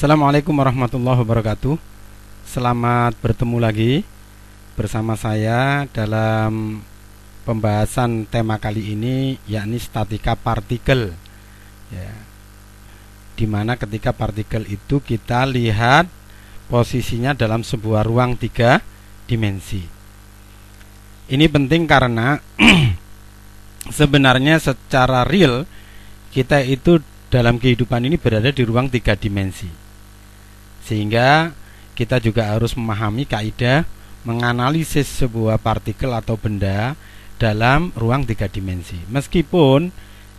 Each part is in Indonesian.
Assalamualaikum warahmatullahi wabarakatuh. Selamat bertemu lagi bersama saya dalam pembahasan tema kali ini, yakni statika partikel ya, dimana ketika partikel itu kita lihat posisinya dalam sebuah ruang 3 dimensi. Ini penting karena sebenarnya secara real kita itu dalam kehidupan ini berada di ruang 3 dimensi. Sehingga kita juga harus memahami kaidah menganalisis sebuah partikel atau benda dalam ruang 3 dimensi. Meskipun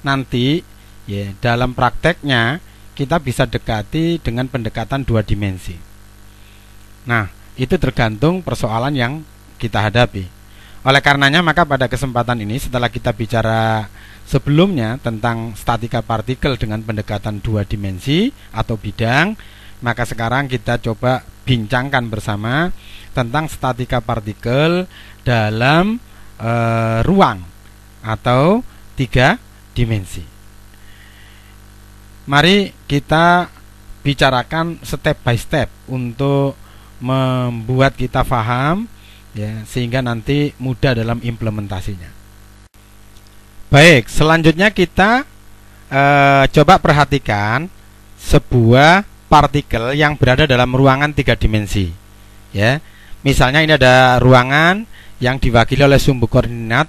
nanti ya dalam prakteknya kita bisa dekati dengan pendekatan 2 dimensi. Nah, itu tergantung persoalan yang kita hadapi. Oleh karenanya maka pada kesempatan ini, setelah kita bicara sebelumnya tentang statika partikel dengan pendekatan 2 dimensi atau bidang, maka sekarang kita coba bincangkan bersama tentang statika partikel dalam ruang atau 3 dimensi. Mari kita bicarakan step by step untuk membuat kita paham ya, sehingga nanti mudah dalam implementasinya. Baik, selanjutnya kita coba perhatikan sebuah partikel yang berada dalam ruangan 3 dimensi ya. Misalnya ini ada ruangan yang diwakili oleh sumbu koordinat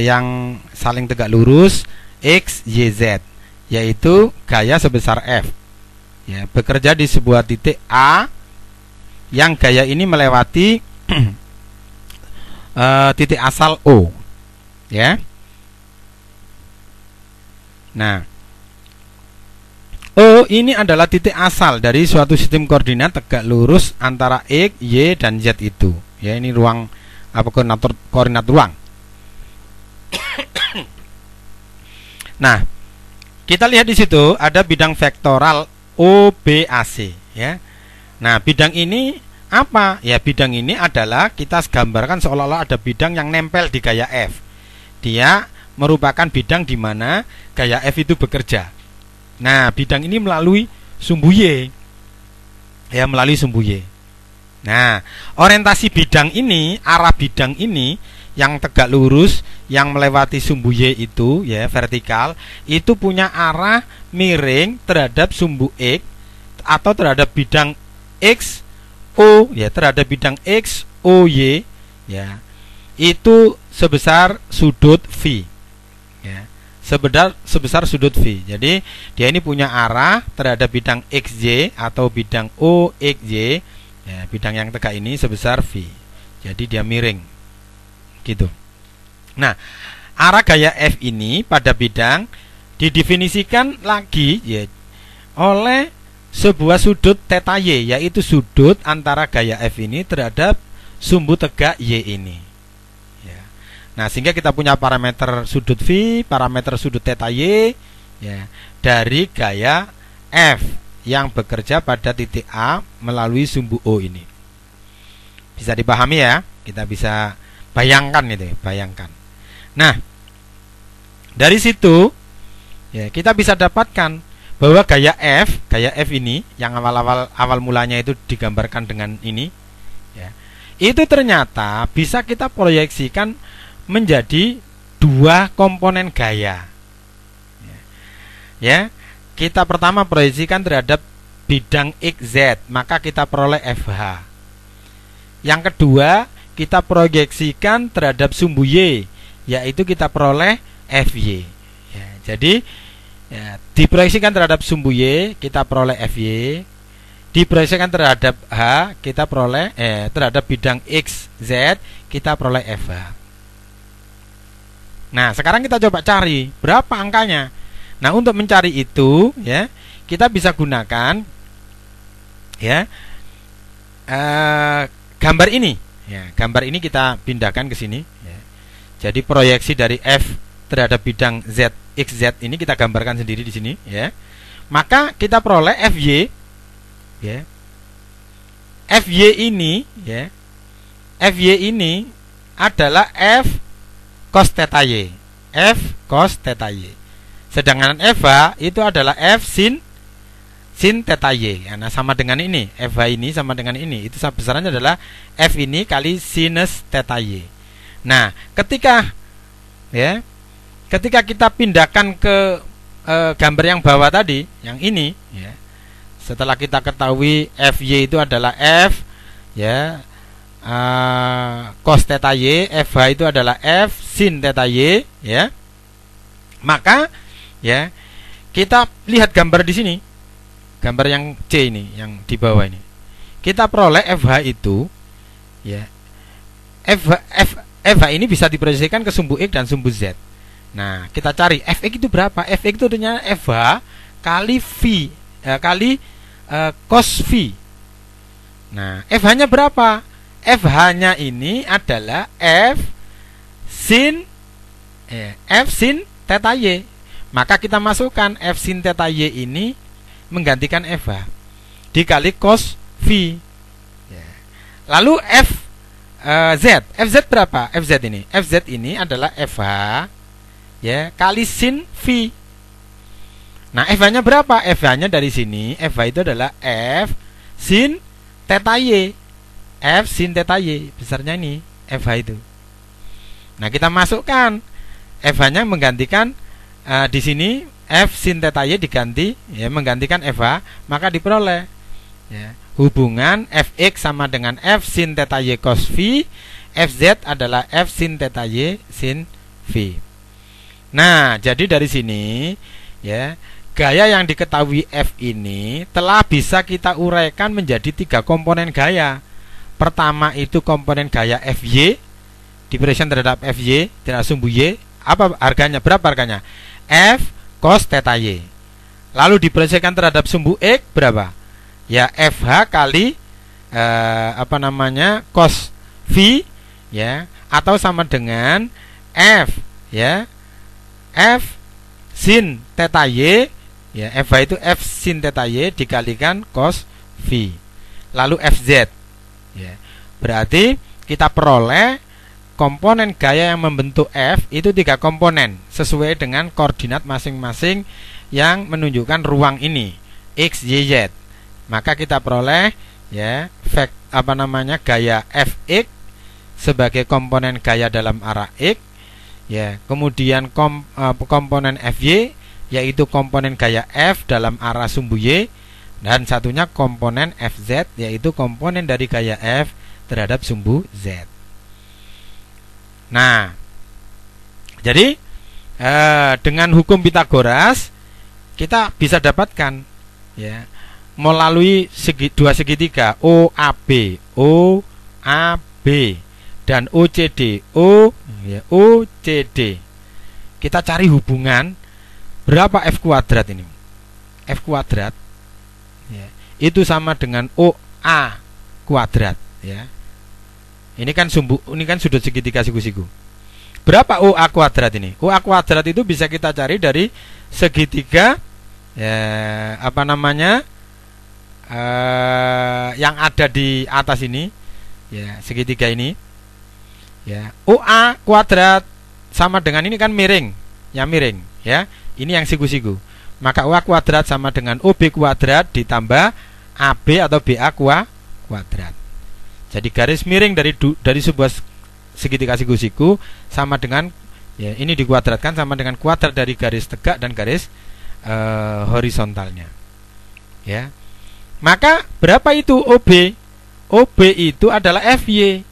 yang saling tegak lurus X, Y, Z, yaitu gaya sebesar F ya, bekerja di sebuah titik A yang gaya ini melewati titik asal O ya. Nah, O ini adalah titik asal dari suatu sistem koordinat tegak lurus antara X, Y, dan Z itu. Ya, ini ruang koordinat ruang. Nah, kita lihat di situ ada bidang vektoral OBAC ya. Nah, bidang ini apa? Ya, bidang ini adalah kita gambarkan seolah-olah ada bidang yang nempel di gaya F. Dia merupakan bidang di mana gaya F itu bekerja. Nah, bidang ini melalui sumbu Y ya, melalui sumbu Y. Nah, orientasi bidang ini, arah bidang ini yang tegak lurus yang melewati sumbu Y itu ya, vertikal, itu punya arah miring terhadap sumbu X atau terhadap bidang X O ya, terhadap bidang X O Y ya. Itu sebesar sudut V ya. Sebesar sudut V. Jadi dia ini punya arah terhadap bidang XY atau bidang OXY ya, bidang yang tegak ini sebesar V. Jadi dia miring gitu. Nah, arah gaya F ini pada bidang didefinisikan lagi ya oleh sebuah sudut theta Y, yaitu sudut antara gaya F ini terhadap sumbu tegak Y ini. Nah, sehingga kita punya parameter sudut V, parameter sudut theta Y ya, dari gaya F yang bekerja pada titik A melalui sumbu O ini. Bisa dipahami ya? Kita bisa bayangkan itu, bayangkan. Nah, dari situ ya kita bisa dapatkan bahwa gaya F ini yang awal mulanya itu digambarkan dengan ini ya. Itu ternyata bisa kita proyeksikan menjadi 2 komponen gaya ya. Kita pertama proyeksikan terhadap bidang XZ, maka kita peroleh FH. Yang kedua kita proyeksikan terhadap sumbu Y, yaitu kita peroleh FY ya. Jadi ya, diproyeksikan terhadap sumbu Y kita peroleh FY, diproyeksikan terhadap H kita peroleh terhadap bidang XZ kita peroleh FH. Nah, sekarang kita coba cari berapa angkanya. Nah, untuk mencari itu ya, kita bisa gunakan ya gambar ini ya. Gambar ini kita pindahkan ke sini ya. Jadi proyeksi dari F terhadap bidang Z XZ ini kita gambarkan sendiri di sini ya. Maka kita peroleh FY ya. FY ini ya. FY ini adalah F cos theta Y, F cos theta Y. Sedangkan FH itu adalah F sin sin theta y. Nah, sama dengan ini, FH ini sama dengan ini. Itu besarannya adalah F ini kali sinus theta y. Nah, ketika kita pindahkan ke gambar yang bawah tadi, yang ini, ya. Setelah kita ketahui FY itu adalah F, ya, cos theta y, FH itu adalah F sin theta y, ya. Maka, ya, kita lihat gambar di sini, gambar yang C ini, yang di bawah ini. Kita peroleh FH itu, ya, FH ini bisa diproyeksikan ke sumbu X dan sumbu Z. Nah, kita cari Fx itu berapa? Fx itu artinya FH kali V, kali cos V. Nah, FH-nya berapa? FH-nya ini adalah F sin theta y. Maka kita masukkan F sin theta y ini menggantikan FH dikali cos V. Ya. Lalu FZ berapa? FZ ini adalah FH, ya, kali sin V. Nah, FH-nya berapa? FH-nya dari sini, FH itu adalah F sin theta y. F sin theta y, besarnya ini, FH itu. Nah, kita masukkan FH-nya menggantikan di sini F sin theta y diganti, ya, menggantikan FH, maka diperoleh, ya, hubungan Fx sama dengan F sin theta y cos V. Fz adalah F sin theta y sin V. Nah, jadi dari sini, ya, gaya yang diketahui F ini telah bisa kita uraikan menjadi 3 komponen gaya. Pertama itu komponen gaya Fy, diproyeksikan terhadap Fy, terhadap sumbu Y. Apa harganya? Berapa harganya? F cos theta y. Lalu diproyeksikan terhadap sumbu X berapa? Ya, FH kali cos V, ya, atau sama dengan F, ya, F sin theta y, ya, FH itu F sin theta y dikalikan cos V. Lalu FZ, ya. Berarti kita peroleh komponen gaya yang membentuk F itu 3 komponen sesuai dengan koordinat masing-masing yang menunjukkan ruang ini, X, Y, Z. Maka kita peroleh, ya, gaya Fx sebagai komponen gaya dalam arah X, ya. Kemudian komponen Fy yaitu komponen gaya F dalam arah sumbu Y, dan satunya komponen Fz yaitu komponen dari gaya F terhadap sumbu Z. Nah, jadi dengan hukum Pythagoras kita bisa dapatkan, ya, melalui dua segitiga OAB dan OCD OCD. Kita cari hubungan berapa F kuadrat ini. F kuadrat, ya, itu sama dengan OA kuadrat, ya. Ini kan sudut segitiga siku-siku. Berapa OA kuadrat ini? OA kuadrat itu bisa kita cari dari segitiga, ya, yang ada di atas ini, ya, segitiga ini, ya. OA kuadrat sama dengan ini kan miring, ya, miring, ya. Ini yang siku-siku. Maka OA kuadrat sama dengan OB kuadrat ditambah AB atau BA kuadrat. Jadi garis miring dari sebuah segitiga siku-siku sama dengan, ya, ini dikuadratkan sama dengan kuadrat dari garis tegak dan garis horizontalnya, ya. Maka berapa itu OB? OB itu adalah FY,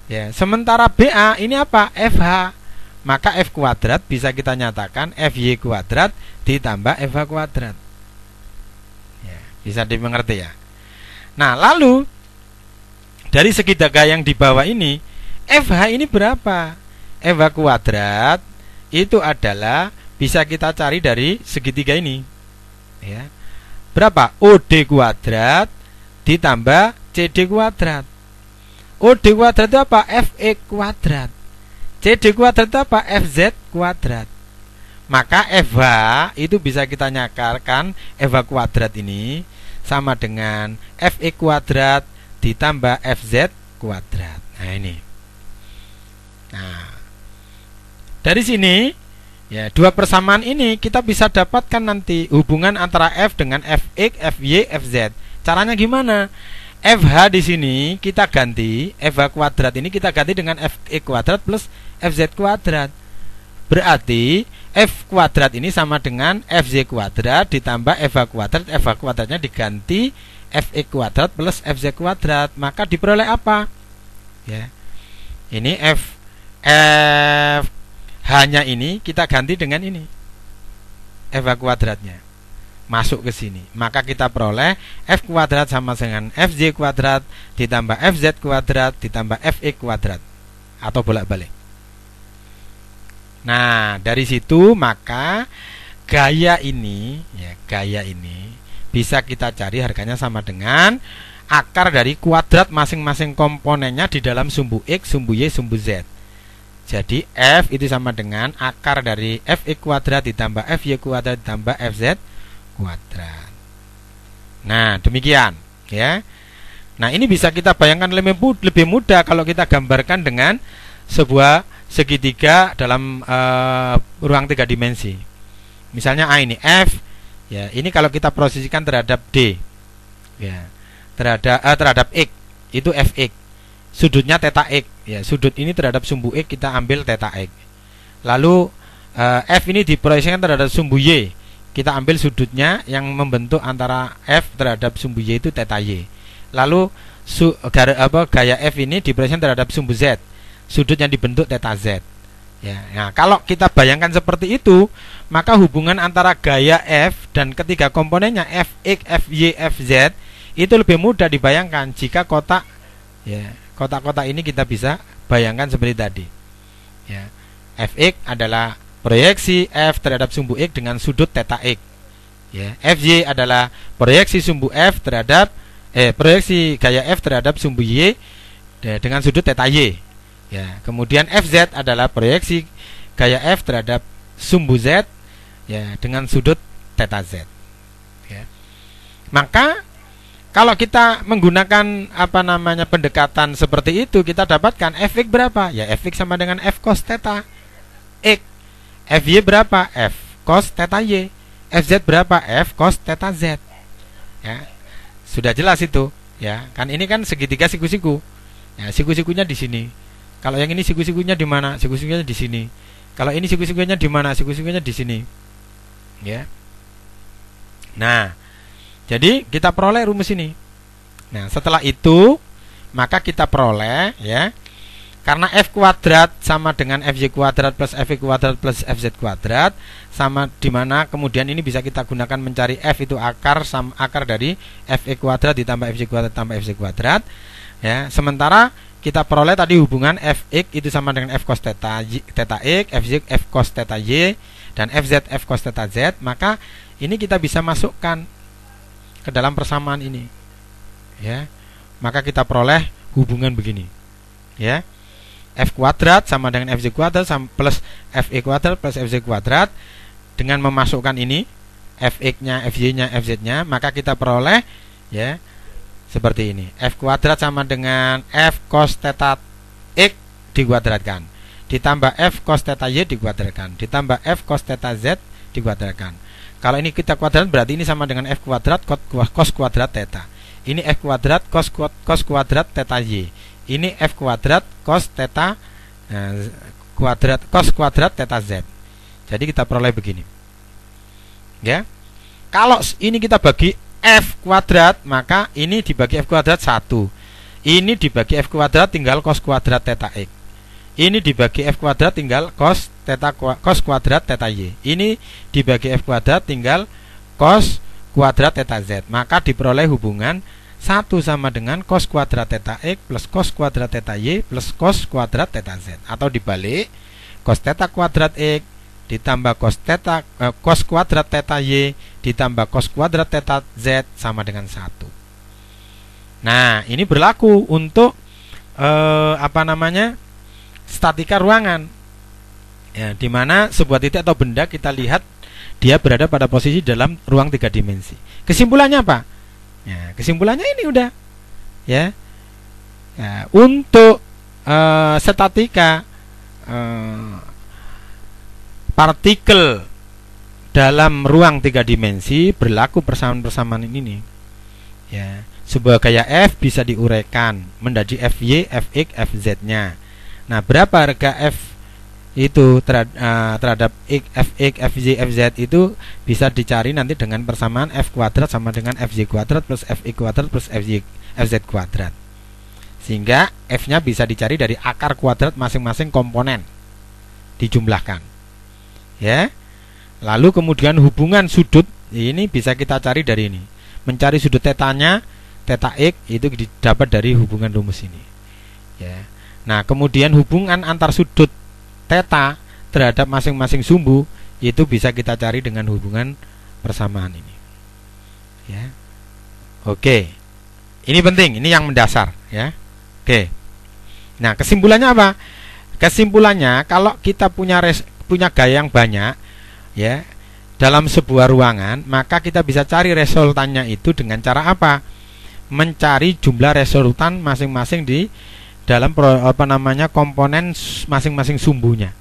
ya. Sementara BA ini apa? FH. Maka F kuadrat bisa kita nyatakan FY kuadrat ditambah FH kuadrat, ya, bisa dimengerti, ya. Nah, lalu dari segitiga yang di bawah ini, FH ini berapa? FH kuadrat itu adalah bisa kita cari dari segitiga ini, ya. Berapa? OD kuadrat ditambah CD kuadrat. OD kuadrat itu apa? FE kuadrat. CD kuadrat itu apa? FZ kuadrat. Maka FH itu bisa kita nyakarkan FH kuadrat ini sama dengan FE kuadrat ditambah FZ kuadrat. Nah, ini. Nah, dari sini, Ya, dua persamaan ini kita bisa dapatkan nanti hubungan antara f dengan fx, fy, fz. Caranya gimana? FH di sini kita ganti, FH kuadrat ini kita ganti dengan fx kuadrat plus fz kuadrat. Berarti f kuadrat ini sama dengan fz kuadrat ditambah fh kuadrat, fh kuadratnya diganti fx kuadrat plus fz kuadrat, maka diperoleh apa? Ya. Ini f hanya ini kita ganti dengan ini fh kuadratnya masuk ke sini, maka kita peroleh f kuadrat sama dengan fz kuadrat ditambah fz kuadrat ditambah fx kuadrat atau bolak-balik. Nah, dari situ maka gaya ini bisa kita cari harganya sama dengan akar dari kuadrat masing-masing komponennya di dalam sumbu x, sumbu y, sumbu z. Jadi f itu sama dengan akar dari fx kuadrat ditambah fy kuadrat ditambah fz kuadrat. Nah, demikian ya. Nah, ini bisa kita bayangkan lebih mudah kalau kita gambarkan dengan sebuah segitiga dalam ruang 3 dimensi. Misalnya A ini F, ya, ini kalau kita posisikan terhadap D, ya, terhadap X itu Fx, sudutnya theta X, ya, sudut ini terhadap sumbu X kita ambil theta X. Lalu F ini diproyeksikan terhadap sumbu Y, kita ambil sudutnya yang membentuk antara F terhadap sumbu Y itu theta Y. Lalu gaya F ini diproyeksikan terhadap sumbu Z, sudut yang dibentuk theta Z. Ya, nah, kalau kita bayangkan seperti itu, maka hubungan antara gaya F dan ketiga komponennya Fx, Fy, Fz itu lebih mudah dibayangkan jika kotak, ya, kotak-kotak ini kita bisa bayangkan seperti tadi. Ya, Fx adalah proyeksi F terhadap sumbu X dengan sudut theta X. Ya, Fy adalah proyeksi sumbu F terhadap proyeksi gaya F terhadap sumbu Y dengan sudut theta Y. Ya, kemudian Fz adalah proyeksi gaya F terhadap sumbu Z, ya, dengan sudut theta Z. Ya. Maka kalau kita menggunakan pendekatan seperti itu, kita dapatkan Fx berapa? Ya, Fx sama dengan F cos theta X. Fy berapa? F cos theta Y. Fz berapa? F cos theta Z. Ya. Sudah jelas itu, ya. Kan ini kan segitiga siku-siku. Ya, siku-sikunya di sini. Kalau yang ini siku-sikunya di mana? Siku-sikunya di sini. Kalau ini siku-sikunya di mana? Siku-sikunya di sini. Ya. Nah, jadi kita peroleh rumus ini. Nah, setelah itu maka kita peroleh, ya, karena f kuadrat sama dengan fy kuadrat plus fx kuadrat plus fz kuadrat, sama di mana kemudian ini bisa kita gunakan mencari f itu akar dari fx kuadrat ditambah fy kuadrat tambah fz kuadrat. Ya, sementara kita peroleh tadi hubungan fx itu sama dengan f cos theta x, fz f cos theta y, dan fz f cos theta z, maka ini kita bisa masukkan ke dalam persamaan ini. Ya. Maka kita peroleh hubungan begini. Ya. F kuadrat sama dengan fz kuadrat plus fe kuadrat plus fz kuadrat, dengan memasukkan ini fx-nya, fy-nya, fz-nya, maka kita peroleh, ya, seperti ini. F kuadrat sama dengan F cos theta X dikuadratkan, ditambah F cos theta Y dikuadratkan, ditambah F cos theta Z dikuadratkan. Kalau ini kita kuadrat berarti ini sama dengan F kuadrat cos kuadrat theta. Ini F kuadrat cos kuadrat theta Y. Ini F kuadrat cos theta cos kuadrat theta Z. Jadi kita peroleh begini. Ya. Kalau ini kita bagi F kuadrat, maka ini dibagi F kuadrat 1. Ini dibagi F kuadrat tinggal cos kuadrat theta X. Ini dibagi F kuadrat tinggal cos kuadrat theta Y. Ini dibagi F kuadrat tinggal cos kuadrat theta Z. Maka diperoleh hubungan 1 sama dengan cos kuadrat theta X plus cos kuadrat theta Y plus cos kuadrat theta Z. Atau dibalik, cos theta kuadrat X ditambah cos kuadrat theta Y ditambah cos kuadrat theta Z sama dengan 1. Nah, ini berlaku untuk statika ruangan. Ya, di mana sebuah titik atau benda kita lihat dia berada pada posisi dalam ruang 3 dimensi. Kesimpulannya apa? Ya, kesimpulannya ini udah. Ya. Ya, untuk statika partikel dalam ruang 3 dimensi berlaku persamaan-persamaan ini. Ya, sebuah gaya F bisa diuraikan menjadi Fy, Fx, Fz-nya. Nah, berapa harga F itu terhadap X, Fx, Fy, Fz itu bisa dicari nanti dengan persamaan F kuadrat sama dengan Fy kuadrat plus Fx kuadrat plus Fz kuadrat. Sehingga F-nya bisa dicari dari akar kuadrat masing-masing komponen dijumlahkan. Ya. Lalu kemudian hubungan sudut ini bisa kita cari dari ini. Mencari sudut tetanya, theta X itu didapat dari hubungan rumus ini. Ya. Nah, kemudian hubungan antar sudut theta terhadap masing-masing sumbu itu bisa kita cari dengan hubungan persamaan ini. Ya. Oke. Ini penting, ini yang mendasar, ya. Oke. Nah, kesimpulannya apa? Kesimpulannya, kalau kita punya gaya yang banyak, ya, dalam sebuah ruangan, maka kita bisa cari resultannya itu dengan cara apa? Mencari jumlah resultan masing-masing di dalam komponen masing-masing sumbunya.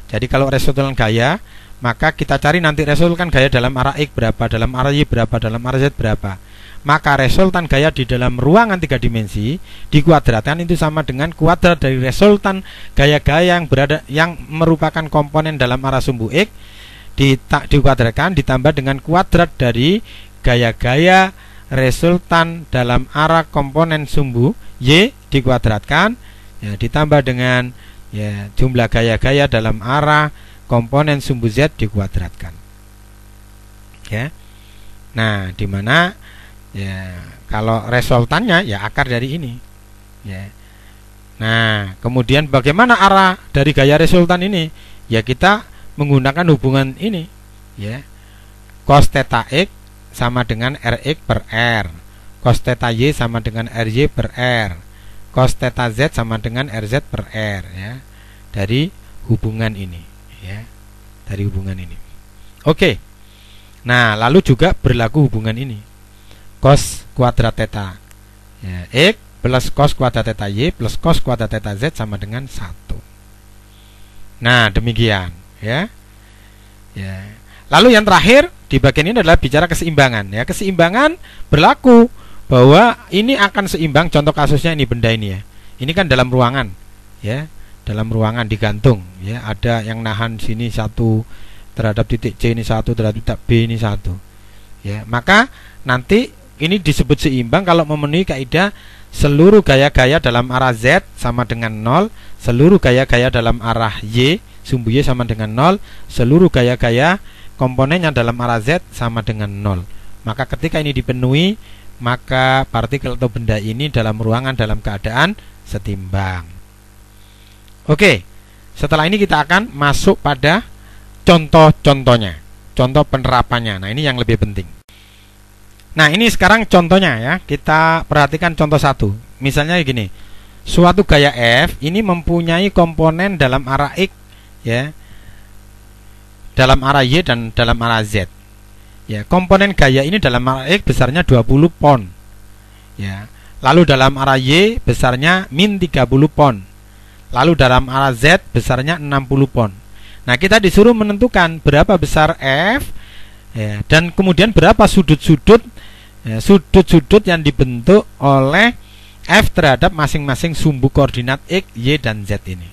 Jadi kalau resultan gaya, maka kita cari nanti resultan gaya dalam arah X berapa, dalam arah Y berapa, dalam arah Z berapa. Maka resultan gaya di dalam ruangan 3 dimensi dikuadratkan itu sama dengan kuadrat dari resultan gaya-gaya yang merupakan komponen dalam arah sumbu X dikuadratkan ditambah dengan kuadrat dari gaya-gaya resultan dalam arah komponen sumbu Y dikuadratkan, ya, ditambah dengan, ya, jumlah gaya-gaya dalam arah komponen sumbu Z dikuadratkan. Ya. Nah, dimana, ya, kalau resultannya ya akar dari ini, ya. Nah, kemudian bagaimana arah dari gaya resultan ini? Ya, kita menggunakan hubungan ini, ya. Cos theta X sama dengan Rx per R, cos theta Y sama dengan Ry per R, cos theta Z sama dengan Rz per R, ya. Dari hubungan ini, ya. Dari hubungan ini. Oke. Nah, lalu juga berlaku hubungan ini. Cos kuadrat theta, ya, X plus cos kuadrat theta Y plus cos kuadrat theta Z sama dengan 1. Nah, demikian, ya. Ya. Lalu yang terakhir di bagian ini adalah bicara keseimbangan, ya. Keseimbangan berlaku bahwa ini akan seimbang. Contoh kasusnya ini, benda ini, ya. Ini kan dalam ruangan, ya. Dalam ruangan digantung, ya. Ada yang nahan sini 1 terhadap titik C ini 1 terhadap titik B ini 1. Ya, maka nanti ini disebut seimbang kalau memenuhi kaidah seluruh gaya-gaya dalam arah Z sama dengan 0, seluruh gaya-gaya dalam arah Y, sumbu Y sama dengan 0, seluruh gaya-gaya komponennya dalam arah Z sama dengan 0. Maka ketika ini dipenuhi, maka partikel atau benda ini dalam ruangan dalam keadaan setimbang. Oke, setelah ini kita akan masuk pada contoh-contohnya, contoh penerapannya. Nah, ini yang lebih penting. Nah, ini sekarang contohnya, ya. Kita perhatikan contoh 1. Misalnya gini. Suatu gaya F ini mempunyai komponen dalam arah X, ya, dalam arah Y dan dalam arah Z. Ya, komponen gaya ini dalam arah X besarnya 20 pon. Ya. Lalu dalam arah Y besarnya min 30 pon. Lalu dalam arah Z besarnya 60 pon. Nah, kita disuruh menentukan berapa besar F, ya, dan kemudian berapa sudut-sudut, ya, sudut-sudut yang dibentuk oleh F terhadap masing-masing sumbu koordinat X, Y, dan Z ini.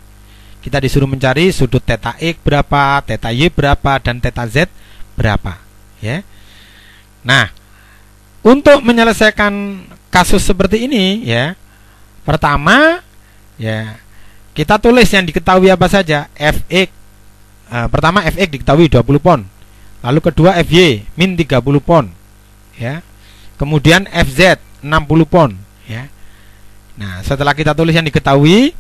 Kita disuruh mencari sudut theta X berapa, theta Y berapa, dan theta Z berapa, ya. Nah, untuk menyelesaikan kasus seperti ini, ya, pertama, ya, kita tulis yang diketahui apa saja. Fx, pertama Fx diketahui 20 pon. Lalu kedua Fy min 30 pon, ya. Kemudian Fz 60 pon, ya. Nah, setelah kita tulis yang diketahui,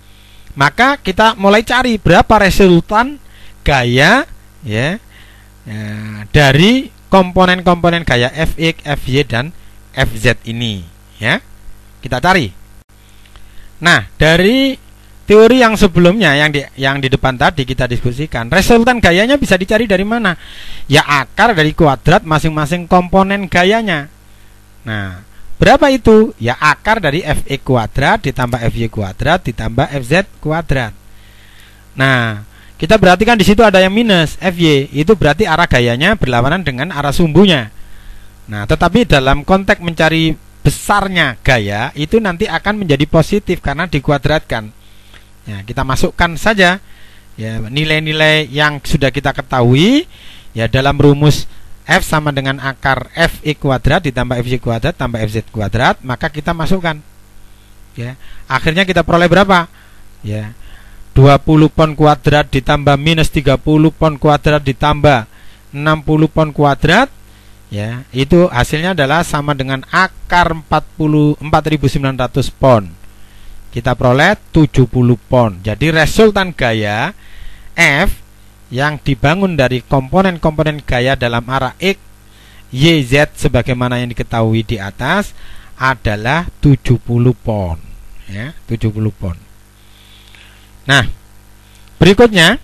maka kita mulai cari berapa resultan gaya, ya, dari komponen-komponen gaya Fx, Fy, dan Fz ini, ya. Kita cari. Nah, dari teori yang sebelumnya yang di depan tadi kita diskusikan, resultan gayanya bisa dicari dari mana? Ya, akar dari kuadrat masing-masing komponen gayanya. Nah, berapa itu? Ya, akar dari Fx kuadrat ditambah Fy kuadrat ditambah Fz kuadrat. Nah, kita perhatikan di situ ada yang minus FY, itu berarti arah gayanya berlawanan dengan arah sumbunya. Nah, tetapi dalam konteks mencari besarnya gaya itu nanti akan menjadi positif karena dikuadratkan. Ya, kita masukkan saja ya nilai-nilai yang sudah kita ketahui ya dalam rumus F sama dengan akar Fx kuadrat ditambah Fy kuadrat tambah Fz kuadrat, maka kita masukkan. Ya, akhirnya kita peroleh berapa? Ya, 20 pon kuadrat ditambah minus 30 pon kuadrat ditambah 60 pon kuadrat, ya, itu hasilnya adalah sama dengan akar 4900 pon. Kita peroleh 70 pon. Jadi resultan gaya F yang dibangun dari komponen-komponen gaya dalam arah X, Y, Z sebagaimana yang diketahui di atas adalah 70 pon, ya, 70 pon. Nah, berikutnya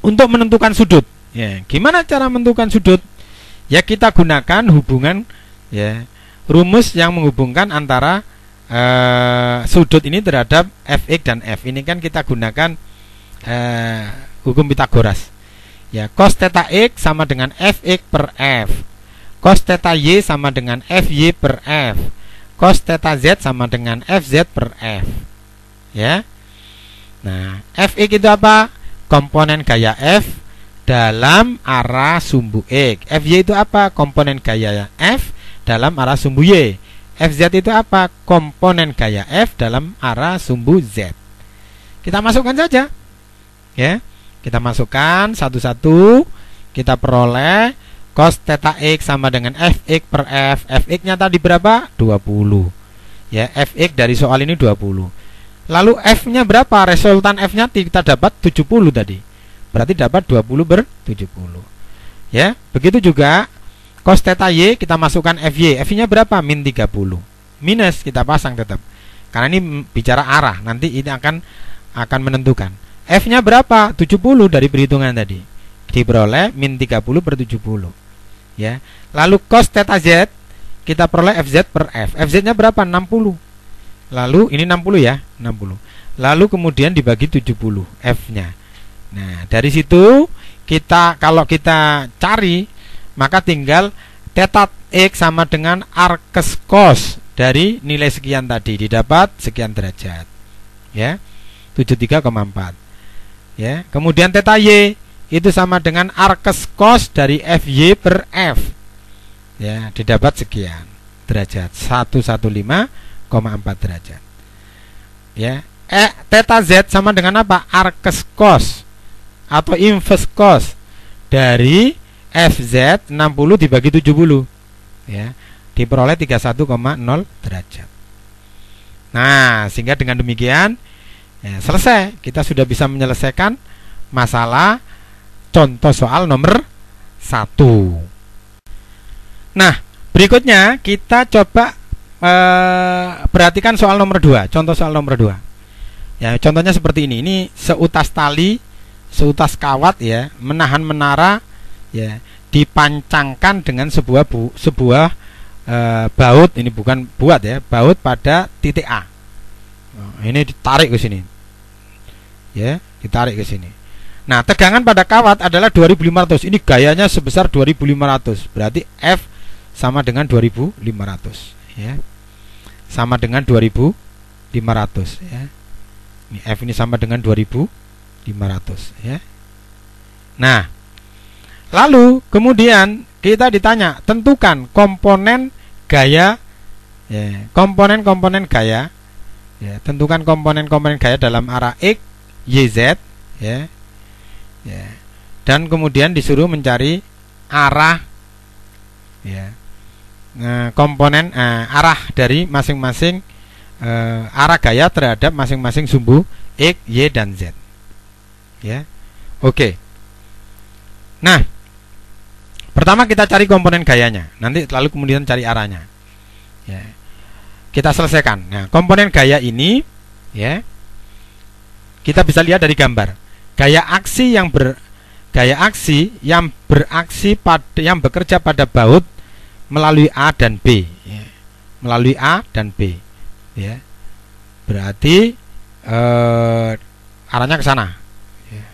untuk menentukan sudut. Ya, gimana cara menentukan sudut? Ya, kita gunakan hubungan ya rumus yang menghubungkan antara sudut ini terhadap Fx dan F. Ini kan kita gunakan hukum Pitagoras. Ya, cos theta X sama dengan Fx per F. Cos theta Y sama dengan Fy per F. Cos theta Z sama dengan Fz per F. Ya. Nah, Fx itu apa? Komponen gaya F dalam arah sumbu X. Fy itu apa? Komponen gaya F dalam arah sumbu Y. Fz itu apa? Komponen gaya F dalam arah sumbu Z. Kita masukkan saja. Ya, kita masukkan satu-satu. Kita peroleh cos theta X sama dengan Fx per F. Fx-nya tadi berapa? 20. Ya, Fx dari soal ini 20. Lalu F-nya berapa? Resultan F-nya kita dapat 70 tadi. Berarti dapat 20 ber 70. Ya, begitu juga cos theta Y kita masukkan Fy. Fy-nya berapa? Min 30. Minus kita pasang tetap. Karena ini bicara arah, nanti ini akan menentukan. F-nya berapa? 70 dari perhitungan tadi. Diperoleh min 30 per 70. Ya. Lalu cos theta Z kita peroleh Fz per F. Fz-nya berapa? 60. Lalu ini 60 ya, 60. Lalu kemudian dibagi 70 F-nya. Nah, dari situ kalau kita cari maka tinggal theta X sama dengan arkes cos dari nilai sekian tadi didapat sekian derajat. Ya. 73,4. Ya, kemudian theta Y itu sama dengan arkes cos dari Fy per F. Ya, didapat sekian derajat, 115,4 derajat. Ya, theta Z sama dengan apa? Arkes cos atau inverse cos dari Fz 60 dibagi 70. Ya, diperoleh 31,0 derajat. Nah, sehingga dengan demikian ya, selesai. Kita sudah bisa menyelesaikan masalah contoh soal nomor 1. Nah, berikutnya kita coba perhatikan soal nomor 2. Contoh soal nomor 2. Ya, contohnya seperti ini. Ini seutas tali, seutas kawat ya, menahan menara ya, dipancangkan dengan sebuah baut. Ini bukan buat ya, baut pada titik A. Ini ditarik ke sini. Ya, ditarik ke sini. Nah, tegangan pada kawat adalah 2500. Ini gayanya sebesar 2500. Berarti F sama dengan 2500 ya. Sama dengan 2500 ya. Ini F ini sama dengan 2500 ya. Nah, lalu kemudian kita ditanya, tentukan komponen gaya ya, komponen-komponen gaya ya, tentukan komponen-komponen gaya dalam arah X, Y, Z ya. Ya. Dan kemudian disuruh mencari arah ya, komponen arah dari masing-masing arah gaya terhadap masing-masing sumbu X, Y, dan Z. Ya, oke. Nah, pertama kita cari komponen gayanya, nanti lalu kemudian cari arahnya. Ya, kita selesaikan. Nah, komponen gaya ini, ya, kita bisa lihat dari gambar. Gaya aksi yang bekerja pada baut melalui A dan B, ya. Melalui A dan B, ya. Berarti arahnya ke sana, ya.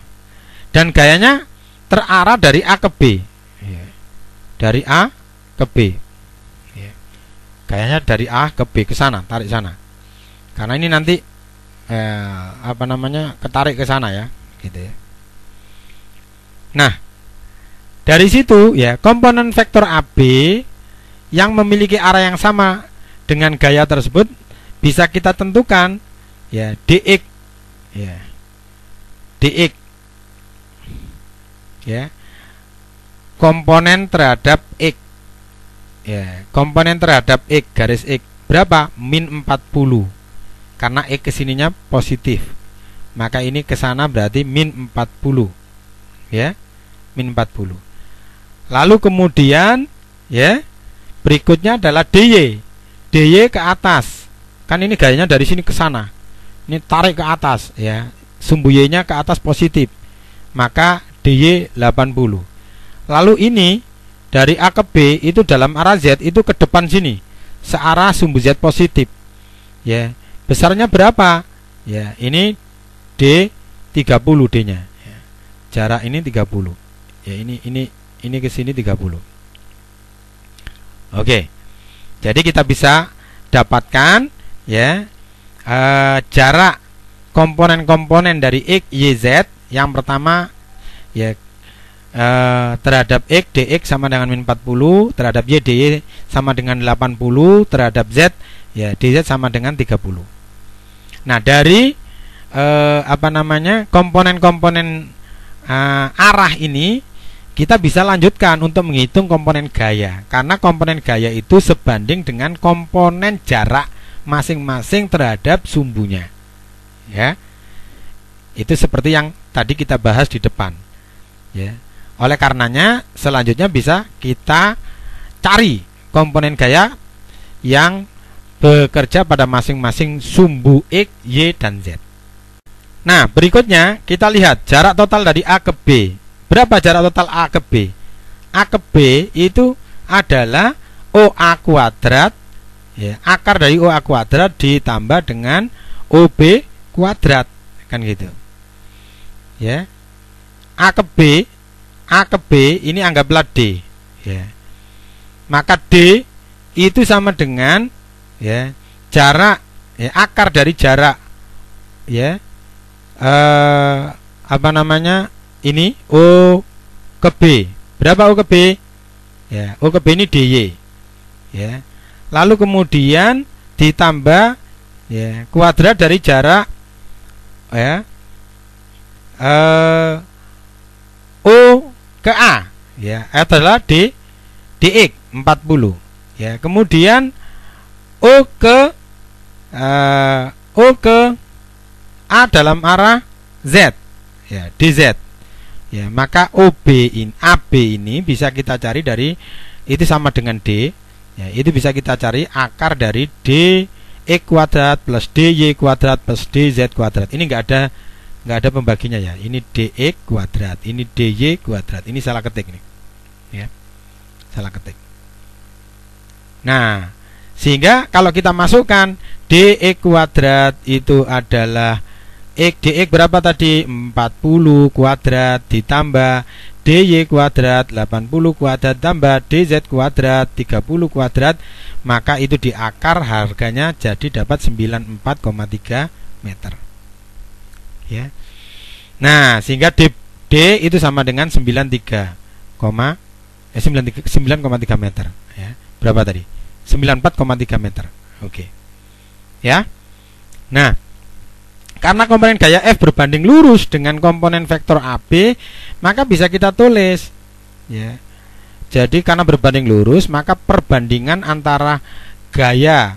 dan gayanya terarah dari A ke B. Dari A ke B. Gayanya dari A ke B, ke sana, tarik sana. Karena ini nanti ketarik ke sana ya, gitu ya. Nah, dari situ ya, komponen vektor AB yang memiliki arah yang sama dengan gaya tersebut bisa kita tentukan ya dx ya. dx ya. Komponen terhadap x. Ya, komponen terhadap x garis x berapa? Min 40. Karena x kesininya positif, maka ini ke sana berarti min 40. Ya, min 40. Lalu kemudian ya, berikutnya adalah dy. dy ke atas. Kan ini gayanya dari sini ke sana. Ini tarik ke atas ya. Sumbu y-nya ke atas positif. Maka dy 80. Lalu ini dari A ke B itu dalam arah Z itu ke depan sini, searah sumbu Z positif. Ya, besarnya berapa? Ya, ini D 30 D-nya. Ya, jarak ini 30. Ya, ini ke sini 30. Oke. Jadi kita bisa dapatkan ya jarak komponen-komponen dari X, Y, Z. Yang pertama ya terhadap X dx sama dengan min 40, terhadap Y dy sama dengan 80, terhadap Z ya dz sama dengan 30. Nah, dari komponen-komponen arah ini kita bisa lanjutkan untuk menghitung komponen gaya, karena komponen gaya itu sebanding dengan komponen jarak masing-masing terhadap sumbunya. Ya. Itu seperti yang tadi kita bahas di depan. Ya. Oleh karenanya selanjutnya bisa kita cari komponen gaya yang bekerja pada masing-masing sumbu X, Y, dan Z. Nah, berikutnya kita lihat jarak total dari A ke B. Berapa jarak total A ke B? A ke B itu adalah OA kuadrat ya, akar dari OA kuadrat ditambah dengan OB kuadrat, kan gitu. Ya. A ke B ini anggaplah D ya. Maka D itu sama dengan ya jarak ya, akar dari jarak ya ini O ke B. Berapa O ke B? Ya, O ke B ini DY ya. Lalu kemudian ditambah ya kuadrat dari jarak ya O ke A ya adalah dx 40 ya. Kemudian O ke A dalam arah Z ya, dz ya. Maka AB ini bisa kita cari dari itu sama dengan D ya, itu bisa kita cari akar dari dx kuadrat plus dy kuadrat plus dz kuadrat. Ini enggak ada pembaginya ya. Ini dx kuadrat, ini dy kuadrat. Ini salah ketik nih. Ya. Salah ketik. Nah, sehingga kalau kita masukkan dx kuadrat itu adalah dx berapa tadi? 40 kuadrat ditambah dy kuadrat 80 kuadrat tambah dz kuadrat 30 kuadrat, maka itu di akar harganya jadi dapat 94,3 meter. Ya. Nah, sehingga D itu sama dengan 9,3 meter ya. Berapa tadi? 94,3 meter. Oke. Ya. Nah, karena komponen gaya F berbanding lurus dengan komponen vektor AB, maka bisa kita tulis ya. Jadi karena berbanding lurus, maka perbandingan antara gaya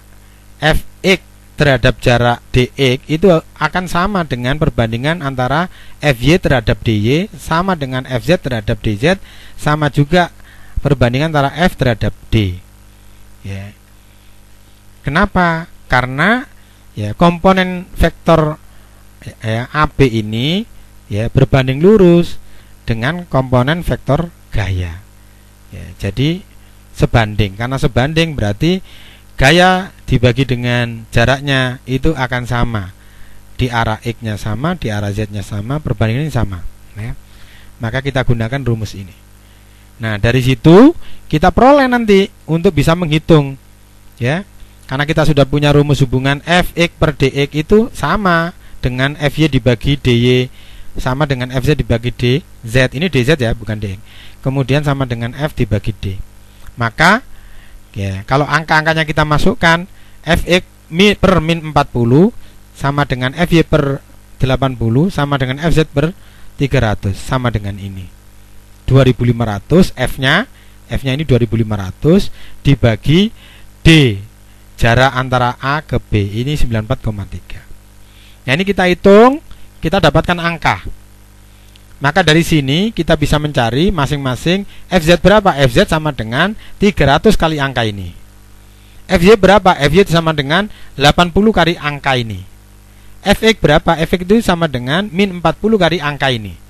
Fx terhadap jarak dx itu akan sama dengan perbandingan antara Fy terhadap dy sama dengan Fz terhadap dz, sama juga perbandingan antara F terhadap D ya. Kenapa? Karena ya komponen vektor ya, AB ini ya berbanding lurus dengan komponen vektor gaya ya. Jadi sebanding, karena sebanding berarti gaya dibagi dengan jaraknya itu akan sama, di arah X nya sama, di arah Z nya sama, perbandingan ini sama ya. maka kita gunakan rumus ini. Nah, dari situ kita peroleh nanti untuk bisa menghitung, ya. Karena kita sudah punya rumus hubungan Fx per dx itu sama dengan Fy dibagi dy sama dengan Fz dibagi dz. Ini dz ya, bukan dx. Kemudian sama dengan F dibagi d. Maka ya, kalau angka-angkanya kita masukkan, Fx per min 40 sama dengan Fy per 80 sama dengan Fz per 300 sama dengan ini 2500. F-nya ini 2500 dibagi D, jarak antara A ke B, ini 94,3. Nah, ini kita hitung, kita dapatkan angka. Maka dari sini kita bisa mencari masing-masing Fz berapa? Fz sama dengan 300 kali angka ini. Fy berapa? Fy sama dengan 80 kali angka ini. Fx berapa? Fx itu sama dengan min 40 kali angka ini.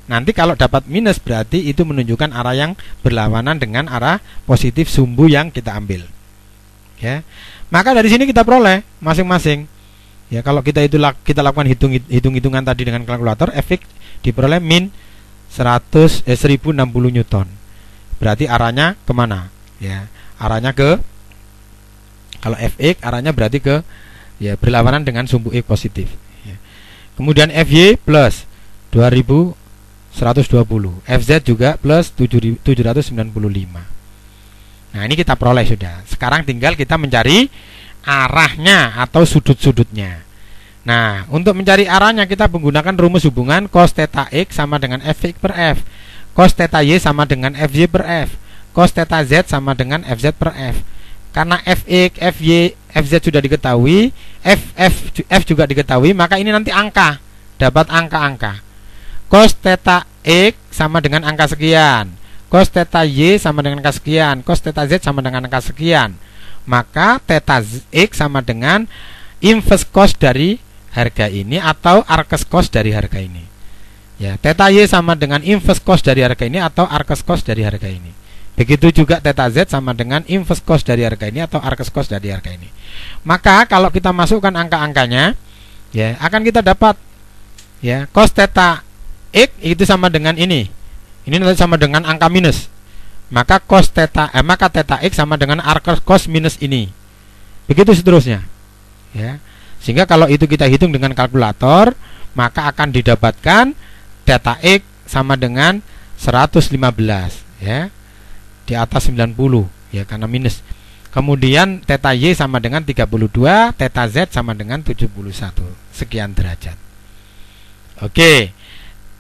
Nanti kalau dapat minus berarti itu menunjukkan arah yang berlawanan dengan arah positif sumbu yang kita ambil. Ya. Maka dari sini kita peroleh masing-masing. Ya, kalau kita lakukan hitung-hitungan tadi dengan kalkulator, Fx diperoleh min 1060 Newton. Berarti arahnya kemana? Ya, arahnya ke, kalau Fx arahnya berarti ke, ya, berlawanan dengan sumbu X positif. Ya. Kemudian Fy plus 2120, Fz juga plus 795. Nah, ini kita peroleh sudah. Sekarang tinggal kita mencari arahnya atau sudut-sudutnya. Nah, untuk mencari arahnya kita menggunakan rumus hubungan cos theta x sama dengan Fx per F, cos theta y sama dengan Fy per F, cos theta z sama dengan Fz per F. Karena Fx, Fy, Fz sudah diketahui, F juga diketahui, maka ini nanti angka, dapat angka-angka. Cos theta x sama dengan angka sekian, cos theta y sama dengan angka sekian, cos theta z sama dengan angka sekian. Maka theta x sama dengan inverse cos dari harga ini atau arcus cos dari harga ini. Ya, theta y sama dengan inverse cos dari harga ini atau arcus cos dari harga ini. Begitu juga theta z sama dengan inverse cos dari harga ini atau arcus cos dari harga ini. Maka kalau kita masukkan angka-angkanya, ya, akan kita dapat, ya, cos theta x itu sama dengan ini. Ini nanti sama dengan angka minus. Maka maka theta x sama dengan arcus cos minus ini. Begitu seterusnya. Ya. Sehingga kalau itu kita hitung dengan kalkulator, maka akan didapatkan theta x sama dengan 115, ya. Di atas 90, ya, karena minus. Kemudian theta y sama dengan 32, theta z sama dengan 71 sekian derajat. Oke.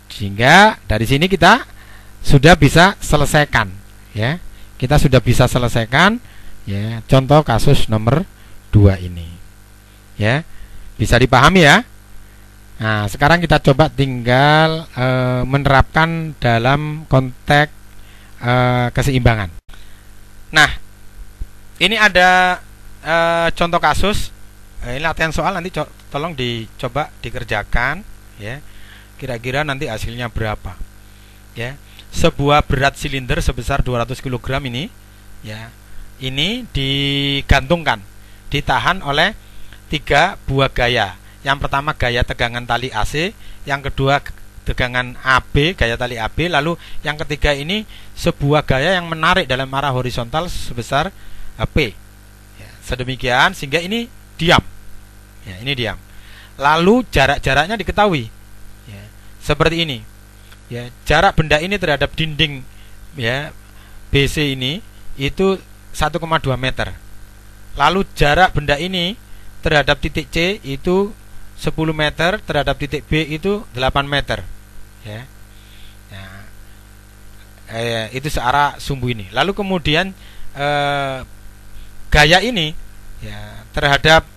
Sehingga dari sini kita sudah bisa selesaikan, ya. Kita sudah bisa selesaikan, ya, contoh kasus nomor 2 ini. Ya. Bisa dipahami ya? Nah, sekarang kita coba tinggal menerapkan dalam konteks keseimbangan. Nah, ini ada contoh kasus. Ini latihan soal, nanti tolong dicoba dikerjakan, ya. Kira-kira nanti hasilnya berapa? Ya. Sebuah berat silinder sebesar 200 kg ini, ya. Ini digantungkan, ditahan oleh 3 buah gaya. Yang pertama gaya tegangan tali AC, yang kedua tegangan AB, gaya tali AB, lalu yang ketiga ini sebuah gaya yang menarik dalam arah horizontal sebesar P. Ya, sedemikian sehingga ini diam. Ya, ini diam. Lalu jarak-jaraknya diketahui. Ya, seperti ini. Ya, jarak benda ini terhadap dinding, ya, BC ini itu 1,2 meter. Lalu jarak benda ini terhadap titik C itu 10 meter, terhadap titik B itu 8 meter, ya. Nah, itu searah sumbu ini. Lalu kemudian gaya ini, ya, terhadap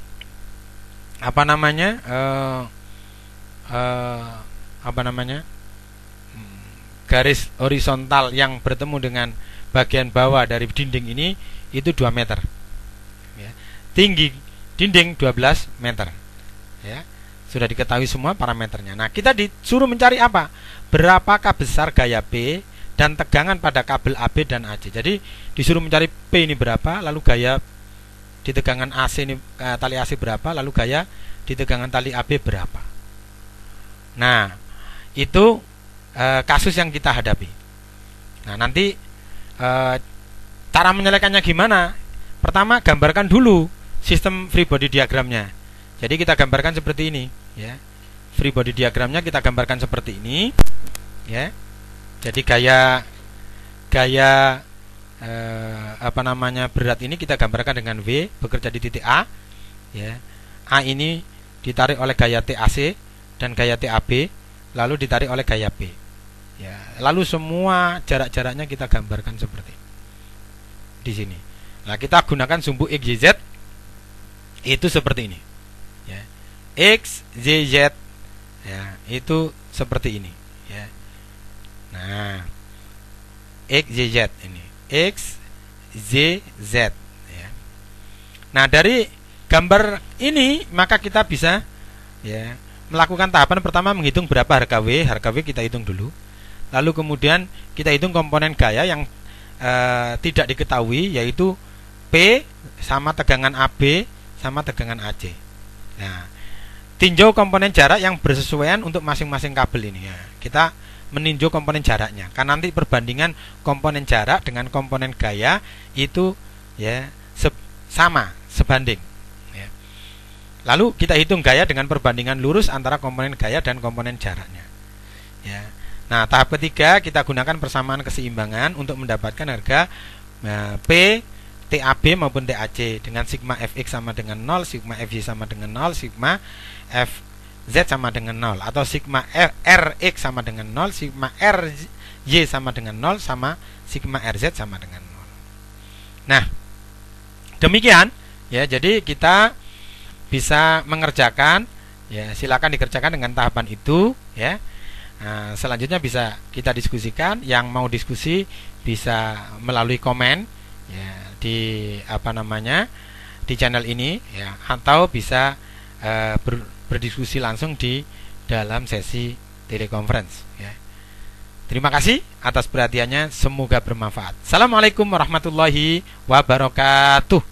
garis horizontal yang bertemu dengan bagian bawah dari dinding ini itu 2 meter, ya. Tinggi dinding 12 meter, ya. Sudah diketahui semua parameternya. Nah, kita disuruh mencari apa? Berapakah besar gaya P dan tegangan pada kabel AB dan AC. Jadi disuruh mencari P ini berapa, lalu gaya di tegangan AC ini, tali AC berapa, lalu gaya di tegangan tali AB berapa. Nah, itu kasus yang kita hadapi. Nah, nanti cara menyelesaikannya gimana? Pertama, gambarkan dulu sistem free body diagramnya. Jadi kita gambarkan seperti ini, ya. Free body diagramnya kita gambarkan seperti ini, ya. Jadi gaya berat ini kita gambarkan dengan V bekerja di titik A, ya. A ini ditarik oleh gaya TAC dan gaya TAB, lalu ditarik oleh gaya B. Ya, lalu semua jarak-jaraknya kita gambarkan seperti ini. Di sini. Nah, kita gunakan sumbu X, Y, Z itu seperti ini. Ya. X, Y, Z, ya, itu seperti ini. Ya. Nah, X, Y, Z ini. X, Y, Z. Ya. Nah, dari gambar ini maka kita bisa, ya, melakukan tahapan pertama menghitung berapa harga W. Harga W kita hitung dulu. Lalu kemudian kita hitung komponen gaya yang tidak diketahui, yaitu P sama tegangan AB sama tegangan AC. Nah, tinjau komponen jarak yang bersesuaian untuk masing-masing kabel ini, ya. Kita meninjau komponen jaraknya, karena nanti perbandingan komponen jarak dengan komponen gaya itu, ya, sama, sebanding, ya. Lalu kita hitung gaya dengan perbandingan lurus antara komponen gaya dan komponen jaraknya, ya. Nah, tahap ketiga kita gunakan persamaan keseimbangan untuk mendapatkan harga P, TAB maupun TAC dengan sigma Fx sama dengan 0, sigma Fy sama dengan 0, sigma Fz sama dengan 0, atau sigma Rx sama dengan 0, sigma Ry sama dengan 0, sama sigma Rz sama dengan 0. Nah, demikian, ya. Jadi kita bisa mengerjakan, ya, silakan dikerjakan dengan tahapan itu, ya. Nah, selanjutnya bisa kita diskusikan. Yang mau diskusi bisa melalui komen, ya, di di channel ini, ya, atau bisa berdiskusi langsung di dalam sesi teleconference, ya. Terima kasih atas perhatiannya, semoga bermanfaat. Assalamualaikum warahmatullahi wabarakatuh.